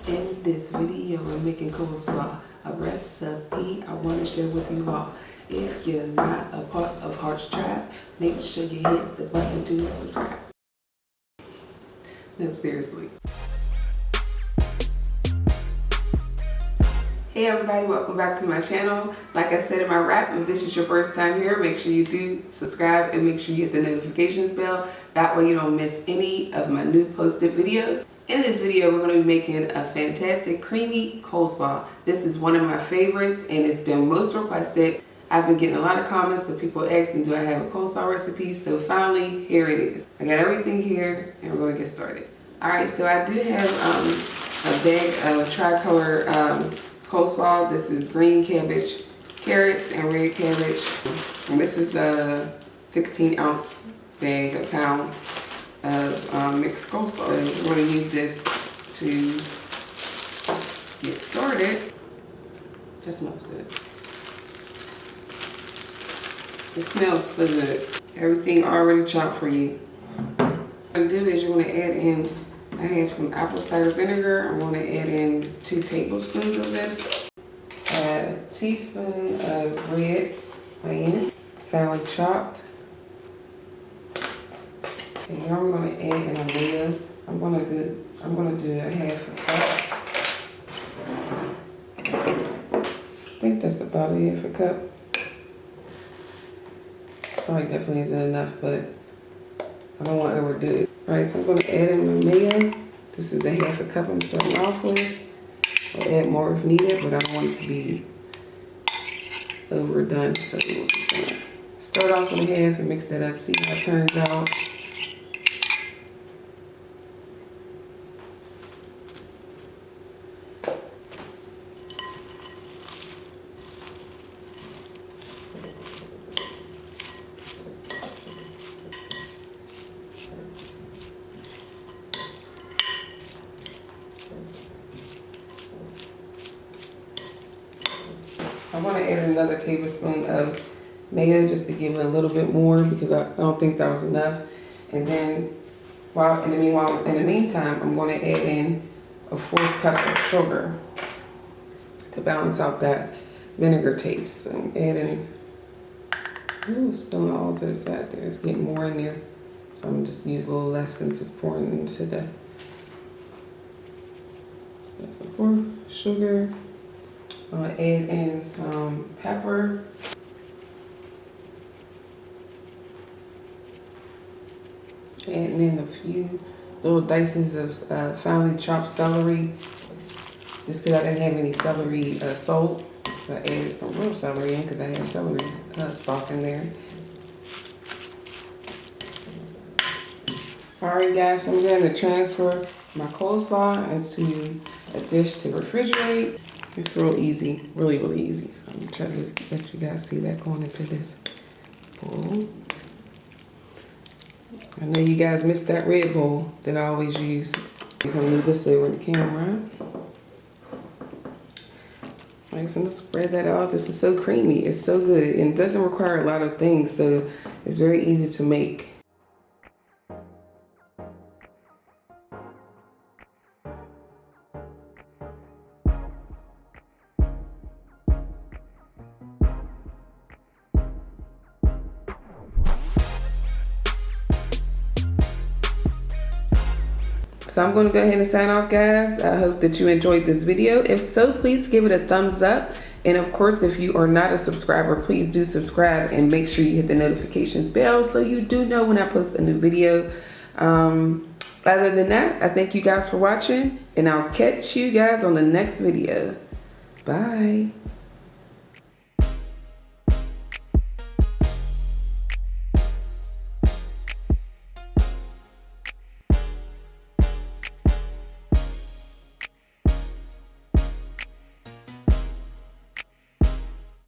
In this video, we're making coleslaw, a recipe I want to share with you all. If you're not a part of Heart's Tribe, make sure you hit the button to subscribe. No, seriously. Hey everybody, welcome back to my channel. Like I said in my wrap, if this is your first time here, make sure you do subscribe and make sure you hit the notifications bell. That way you don't miss any of my new posted videos. In this video, we're going to be making a fantastic creamy coleslaw. This is one of my favorites and it's been most requested. I've been getting a lot of comments of people asking, do I have a coleslaw recipe? So finally, here it is. I got everything here and we're going to get started. Alright, so I do have a bag of tricolor coleslaw. This is green cabbage, carrots, and red cabbage. And this is a 16-ounce bag, a pound of mixed coleslaw. So we're going to use this to get started. That smells good. It smells so good. Everything already chopped for you. What I'm going to do is you're going to add in, I have some apple cider vinegar. I'm going to add in 2 tablespoons of this. A teaspoon of red onion, finely chopped. And now we're going to add in a mayo. I'm going to do a half a cup. I think that's about a half a cup. Probably definitely isn't enough, but I don't want to overdo it. Alright, so I'm going to add in my mayo. This is a half a cup I'm starting off with. I'll add more if needed, but I don't want it to be overdone. So we're just going to start off with a half and mix that up, see how it turns out. I want to add another tablespoon of mayo just to give it a little bit more because I don't think that was enough. And then, in the meantime, I'm going to add in a 1/4 cup of sugar to balance out that vinegar taste. So I'm adding, spilling all to the side there. It's getting more in there. So I'm just use a little less since it's pouring into the. That's the pour sugar. I'm going to add in some pepper. Adding in a few little dices of finely chopped celery. Just because I didn't have any celery sold. So I added some real celery in because I had celery stalk in there. Alright guys, so I'm going to transfer my coleslaw into a dish to refrigerate. It's real easy, really easy. So I'm gonna try to let you guys see that going into this bowl. I know you guys missed that red bowl that I always use. I'm gonna move this over the camera. Alright, so I'm gonna spread that out. This is so creamy, it's so good, and it doesn't require a lot of things, so it's very easy to make. So I'm going to go ahead and sign off, guys. I hope that you enjoyed this video. If so, please give it a thumbs up. And of course, if you are not a subscriber, please do subscribe and make sure you hit the notifications bell so you do know when I post a new video. Other than that, I thank you guys for watching and I'll catch you guys on the next video. Bye.